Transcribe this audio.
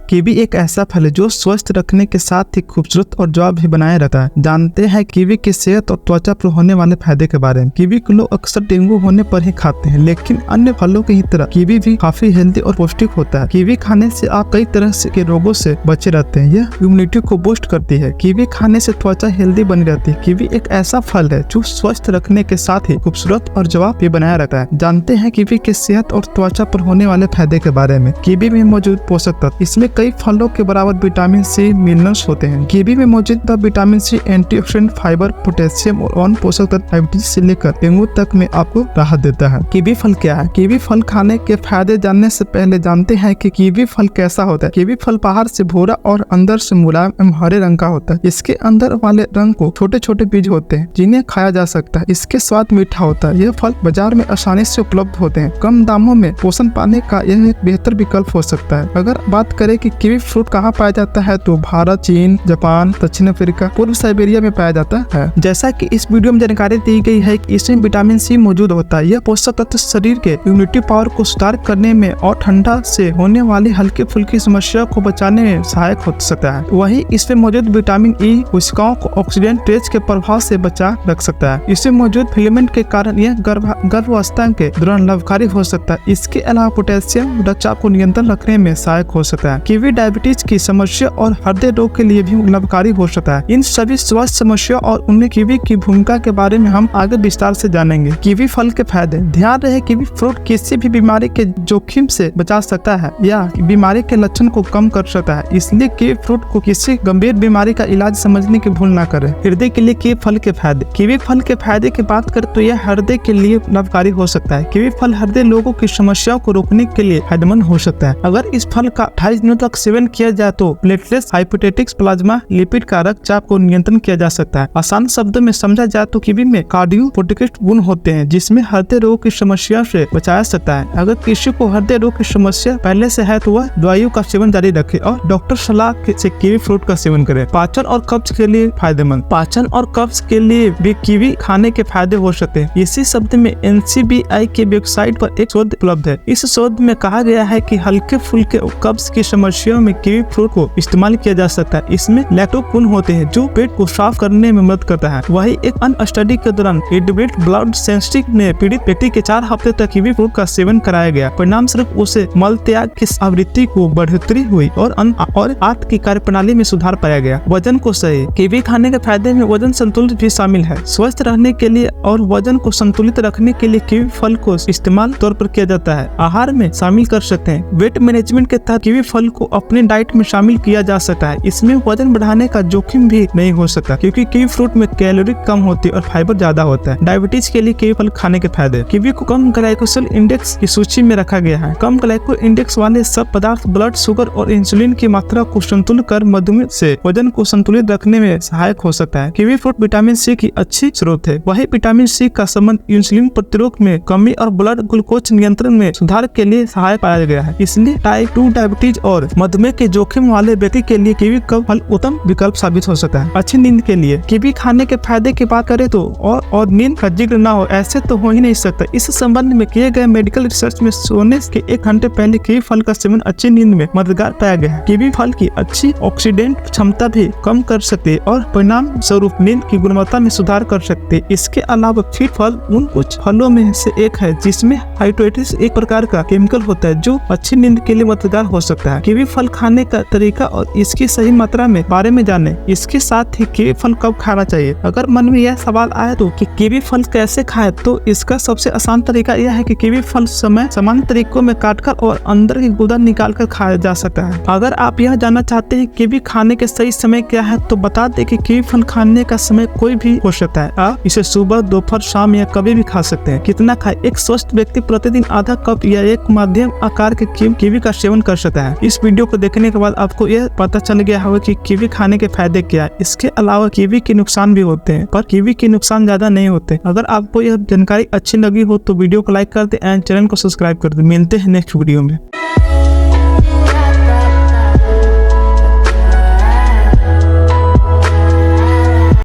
Kiwi एक ऐसा फल है जो स्वस्थ रखने के साथ ही खूबसूरत और जवाब भी बनाए रहता है। जानते हैं कीवी की सेहत और त्वचा पर होने वाले फायदे के बारे में। कीवी को लोग अक्सर डेंगू होने पर ही खाते हैं, लेकिन अन्य फलों की तरह कीवी भी काफी हेल्दी और पौष्टिक होता है। कीवी खाने से आप कई तरह के रोगों से बचे रहते हैं। यह इम्यूनिटी को बूस्ट करती है। कीवी खाने से त्वचा हेल्दी बनी रहती है। कीवी एक ऐसा फल है जो स्वस्थ रखने के साथ ही खूबसूरत और जवाब भी बनाया रहता है। जानते हैं कीवी की सेहत और त्वचा पर होने वाले फायदे के बारे में। कीवी में मौजूद पोषक तत्व, इसमें कई फलों के बराबर विटामिन सी मिनरल्स होते हैं। कीवी में मौजूद vitamin C antioxidant, fibre, potassium और अन्य पोषक तत्व डायबिटीज से लेकर डेंगू तक में आपको राहत देता है। कीवी फल क्या है? कीवी फल खाने के फायदे जानने से पहले जानते हैं कि कीवी फल कैसा होता है। कीवी फल बाहर से भूरा और अंदर से मुलायम एवं हरे रंग का होता है। इसके अंदर वाले रंग को छोटे छोटे बीज होते हैं जिन्हें खाया जा सकता है। इसके स्वाद मीठा होता है। यह फल बाजार में आसानी से उपलब्ध होते हैं। कम दामों में पोषण पाने का यह एक बेहतर विकल्प हो सकता है। अगर बात करें कि कीवी फ्रूट कहाँ पाया जाता है तो भारत, चीन, जापान, दक्षिण अफ्रीका, पूर्व साइबेरिया में पाया जाता है। जैसा कि इस वीडियो में जानकारी दी गई है कि इसमें विटामिन सी मौजूद होता है। यह पोषक तत्व शरीर के इम्यूनिटी पावर को सुधार करने में और ठंडा से होने वाली हल्की फुल्की समस्या को बचाने में सहायक हो सकता है। वहीं इसमें मौजूद विटामिन ई कोशिकाओं को ऑक्सीडेंट स्ट्रेस के प्रभाव से बचा रख सकता है। इसमें मौजूद फिलामेंट के कारण यह गर्भावस्था के दौरान लाभकारी हो सकता है। इसके अलावा पोटेशियम रक्तचाप को नियंत्रण रखने में सहायक हो सकता है। कीवी डायबिटीज की समस्या और हृदय रोग के लिए भी लाभकारी हो सकता है। इन सभी स्वास्थ्य समस्या और उनमें कीवी की भूमिका के बारे में हम आगे विस्तार से जानेंगे। कीवी फल के फायदे। ध्यान रहे कीवी फ्रूट किसी भी बीमारी के जोखिम से बचा सकता है या बीमारी के लक्षण को कम कर सकता है। इसलिए कीवी फ्रूट को किसी गंभीर बीमारी का इलाज समझने की भूल न करें। हृदय के लिए कीवी फल के फायदे। कीवी फल के फायदे की बात करें तो यह हृदय के लिए लाभकारी हो सकता है। कीवी फल हृदय रोगों की समस्याओं को रोकने के लिए फायदेमंद हो सकता है। अगर इस फल का 28 दिनों तक सेवन किया जाए तो प्लेटलेट्स, हाइपोथेटिक्स, प्लाज्मा लिपिड का रक्तचाप को नियंत्रण किया जा सकता है। आसान शब्दों में समझा जाए तो कीवी में कार्डियोप्रोटेक्टिव गुण होते हैं जिसमें हृदय रोग की समस्या से बचाया सकता है। अगर किसी को हृदय रोग की समस्या पहले से है तो वह दवाइयों का सेवन जारी रखे और डॉक्टर सलाह से कीवी फ्रूट का सेवन करे। पाचन और कब्ज के लिए फायदेमंद। पाचन और कब्ज के लिए भी कीवी खाने के फायदे हो सकते हैं। इसी शब्द में NCBI के वेबसाइट पर एक शोध उपलब्ध है। इस शोध में कहा गया है कि हल्के फुल्के कब्ज की समस्याओं में कीवी फ्रूट को इस्तेमाल किया जा सकता है। इसमें लैक्टोज गुण होते हैं जो पेट को साफ करने में मदद करता है। वही एक अन्य स्टडी के दौरान एडवेट ब्लड सेंसिटिव ने पीड़ित व्यक्ति के 4 हफ्ते तक कीवी फ्रूट का सेवन कराया गया। परिणाम स्वरूप उसे मल त्याग की आवृत्ति को बढ़ोतरी हुई और आंत की कार्यप्रणाली में सुधार पाया गया। वजन को सही। कीवी खाने के फायदे में वजन संतुलन भी शामिल है। स्वस्थ रहने के लिए और वजन को संतुलित रखने के लिए कीवी फल को इस्तेमाल तौर पर किया जाता है। आहार में शामिल कर सकते हैं। वेट मैनेजमेंट के तहत कीवी फल को अपने डाइट में शामिल किया जा सकता है। इसमें वजन बढ़ाने का जोखिम भी नहीं हो सकता क्योंकि कीवी फ्रूट में कैलोरी कम होती है और फाइबर ज्यादा होता है। डायबिटीज के लिए कीवी फल खाने के फायदे। कीवी को कम ग्लाइकोसिल इंडेक्स की सूची में रखा गया है। कम ग्लाइको इंडेक्स वाले सब पदार्थ ब्लड शुगर और इंसुलिन की मात्रा को संतुलित कर मधुमेह से वजन को संतुलित रखने में सहायक हो सकता है। कीवी फ्रूट विटामिन सी की अच्छी स्रोत है। वही विटामिन सी का संबंध इंसुलिन प्रतिरोध में कमी और ब्लड ग्लूकोज नियंत्रण में सुधार के लिए सहायक पाया गया है। इसलिए टाइप 2 डायबिटीज और मधुमेह के जोखिम वाले व्यक्ति के लिए कीवी का फल उत्तम विकल्प साबित हो सकता है। अच्छी नींद के लिए कीवी खाने के फायदे की बात करें तो और नींद का जिक्र ना हो ऐसे तो हो ही नहीं सकता। इस संबंध में किए गए मेडिकल रिसर्च में सोने के 1 घंटे पहले कीवी फल का सेवन अच्छी नींद में मददगार पाया गया है। कीवी फल की अच्छी ऑक्सीडेंट क्षमता भी कम कर सकते हैं और परिणाम स्वरूप नींद की गुणवत्ता में सुधार कर सकते हैं। इसके अलावा फीड फल उन कुछ फलों में से एक है जिसमें हाइड्रोटिस एक प्रकार का केमिकल होता है जो अच्छी नींद के लिए मददगार हो सकता है। कीवी फल खाने का तरीका और इसकी सही मात्रा में बारे में जाने। इसके साथ ही कीवी फल कब खाना चाहिए। अगर मन में यह सवाल आए तो कि कीवी फल कैसे खाएं तो इसका सबसे आसान तरीका यह है कि कीवी फल समान तरीकों में काटकर और अंदर की गूदा निकालकर खाया जा सकता है। अगर आप यह जानना चाहते हैं कीवी खाने के सही समय क्या है तो बता दें कि कीवी फल खाने का समय कोई भी हो सकता है। आप इसे सुबह, दोपहर, शाम या कभी भी खा सकते हैं। कितना खाएं। एक स्वस्थ व्यक्ति प्रतिदिन आधा कप या एक मध्यम आकार के कीवी का सेवन कर सकता है। इस वीडियो को देखने के बाद आपको यह पता चल गया होगा कि कीवी खाने के फायदे क्या है। इसके अलावा कीवी के नुकसान भी होते हैं पर कीवी के नुकसान ज्यादा नहीं होते। अगर आपको यह जानकारी अच्छी लगी हो तो वीडियो को लाइक कर दे एंड चैनल को सब्सक्राइब कर दे। मिलते हैं नेक्स्ट वीडियो में।